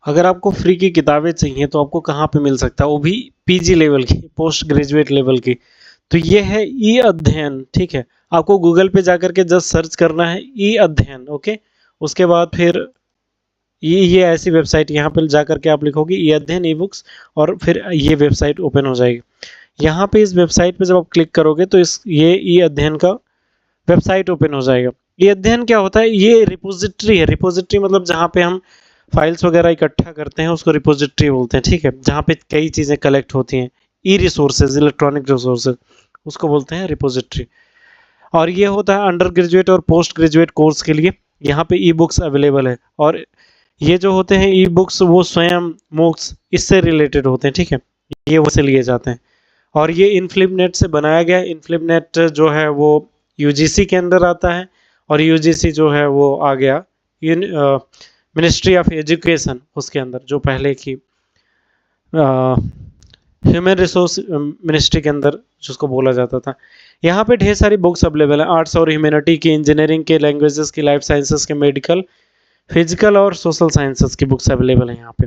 अगर आपको फ्री की किताबें चाहिए तो आपको कहाँ पे मिल सकता है, वो भी पीजी लेवल की, पोस्ट ग्रेजुएट लेवल की। तो ये है ई अध्ययन, ठीक है। आपको गूगल पे जाकर के जस्ट सर्च करना है ई अध्ययन, ओके। उसके बाद फिर ये ऐसी वेबसाइट, यहाँ पर जाकर के आप लिखोगे ई अध्ययन ई बुक्स, और फिर ये वेबसाइट ओपन हो जाएगी। यहाँ पे इस वेबसाइट पे जब आप क्लिक करोगे तो इस ये ई अध्ययन का वेबसाइट ओपन हो जाएगा। ये अध्ययन क्या होता है, ये रिपोजिटरी है। रिपोजिटरी मतलब जहाँ पे हम फाइल्स वगैरह इकट्ठा करते हैं उसको रिपोजिटरी बोलते हैं, ठीक है। जहाँ पे कई चीज़ें कलेक्ट होती हैं, ई रिसोर्सेज, इलेक्ट्रॉनिक रिसोर्सेज, उसको बोलते हैं रिपोजिटरी। और ये होता है अंडर ग्रेजुएट और पोस्ट ग्रेजुएट कोर्स के लिए। यहाँ पे ई बुक्स अवेलेबल है, और ये जो होते हैं ई बुक्स वो स्वयं मूक्स इससे रिलेटेड होते हैं, ठीक है। ये वैसे लिए जाते हैं। और ये इनफ्लिपनेट से बनाया गया है। इनफ्लिपनेट जो है वो यूजीसी के अंदर आता है, और यूजीसी जो है वो आ गया मिनिस्ट्री ऑफ एजुकेशन, उसके अंदर जो पहले की ह्यूमन रिसोर्स मिनिस्ट्री के अंदर जिसको बोला जाता था। यहाँ पे ढेर सारी बुक्स अवेलेबल है, आर्ट्स और ह्यूमैनिटी की, इंजीनियरिंग के, लैंग्वेजेस की, लाइफ साइंसेस के, मेडिकल, फिजिकल और सोशल साइंसेस की बुक्स अवेलेबल है यहाँ पे।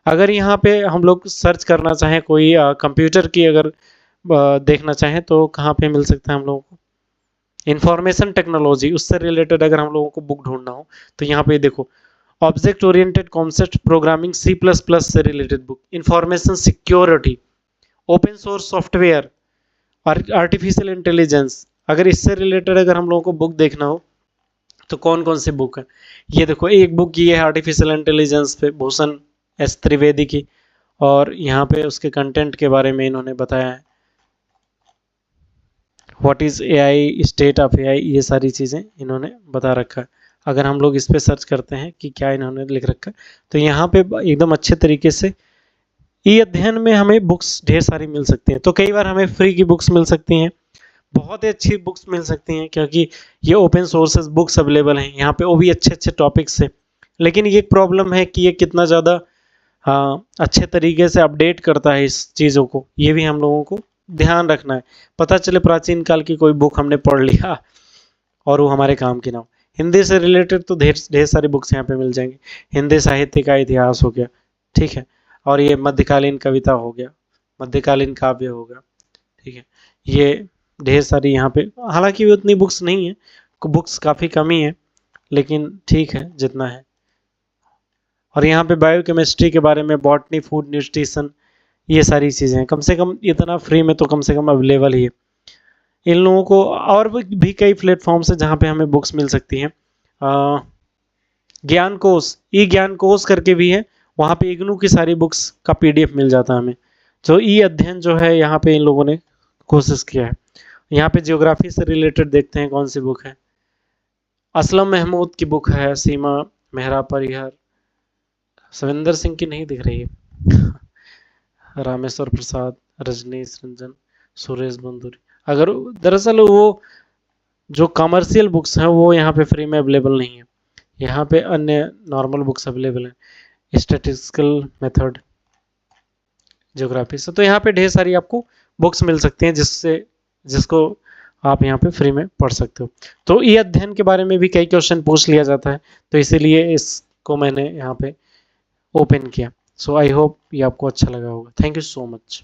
अगर यहाँ पे हम लोग सर्च करना चाहें, कोई कंप्यूटर की अगर देखना चाहें तो कहाँ पे मिल सकता है हम लोगों को, इंफॉर्मेशन टेक्नोलॉजी, उससे रिलेटेड अगर हम लोगों को बुक ढूंढना हो तो यहाँ पे देखो, object oriented concept programming C plus plus से related book, information security, open source software, artificial intelligence, अगर इससे रिलेटेड अगर हम लोगों को बुक देखना हो तो कौन कौन सी बुक है। ये देखो, एक बुक ये है आर्टिफिशियल इंटेलिजेंस पे, भूषण एस त्रिवेदी की, और यहाँ पे उसके कंटेंट के बारे में इन्होंने बताया है, what is AI, state of AI, ये सारी चीज़ें इन्होंने बता रखा है। अगर हम लोग इस पे सर्च करते हैं कि क्या इन्होंने लिख रखा है, तो यहाँ पे एकदम अच्छे तरीके से ई अध्ययन में हमें बुक्स ढेर सारी मिल सकती हैं। तो कई बार हमें फ्री की बुक्स मिल सकती हैं, बहुत ही अच्छी बुक्स मिल सकती हैं, क्योंकि ये ओपन सोर्सेज बुक्स अवेलेबल हैं यहाँ पे, वो भी अच्छे अच्छे टॉपिक्स से। लेकिन ये प्रॉब्लम है कि ये कितना ज़्यादा अच्छे तरीके से अपडेट करता है इस चीज़ों को, ये भी हम लोगों को ध्यान रखना है। पता चले प्राचीन काल की कोई बुक हमने पढ़ लिया और वो हमारे काम की ना हो। हिंदी से रिलेटेड तो ढेर ढेर सारी बुक्स यहाँ पे मिल जाएंगी। हिंदी साहित्य का इतिहास हो गया, ठीक है, और ये मध्यकालीन कविता हो गया, मध्यकालीन काव्य हो गया, ठीक है। ये ढेर सारी यहाँ पे, हालांकि भी उतनी बुक्स नहीं है, बुक्स काफ़ी कम ही है, लेकिन ठीक है जितना है। और यहाँ पे बायोकेमिस्ट्री के बारे में, बॉटनी, फूड, न्यूट्रिशन, ये सारी चीज़ें हैं। कम से कम इतना फ्री में तो कम से कम अवेलेबल ही है। इन लोगों को और भी कई प्लेटफॉर्म्स है जहाँ पे हमें बुक्स मिल सकती हैं। ज्ञान कोश, ई ज्ञान कोश करके भी है, वहाँ पे इग्नू की सारी बुक्स का पीडीएफ मिल जाता है हमें। तो ई अध्ययन जो है यहाँ पे इन लोगों ने कोशिश किया है। यहाँ पे जियोग्राफी से रिलेटेड देखते हैं कौन सी बुक है। असलम महमूद की बुक है, सीमा मेहरा परिहर, सविंदर सिंह की नहीं दिख रही है, रामेश्वर प्रसाद, रजनीश रंजन, सुरेश बंदूरी। अगर दरअसल वो जो कमर्शियल बुक्स हैं वो यहाँ पे फ्री में अवेलेबल नहीं है, यहाँ पे अन्य नॉर्मल बुक्स अवेलेबल हैं, स्टैटिस्टिकल मेथड, ज्योग्राफी से। तो यहाँ पे ढेर सारी आपको बुक्स मिल सकती हैं जिसको आप यहाँ पे फ्री में पढ़ सकते हो। तो ये अध्ययन के बारे में भी कई क्वेश्चन पूछ लिया जाता है, तो इसीलिए इसको मैंने यहाँ पे ओपन किया। सो आई होप ये आपको अच्छा लगा होगा। Thank you so much.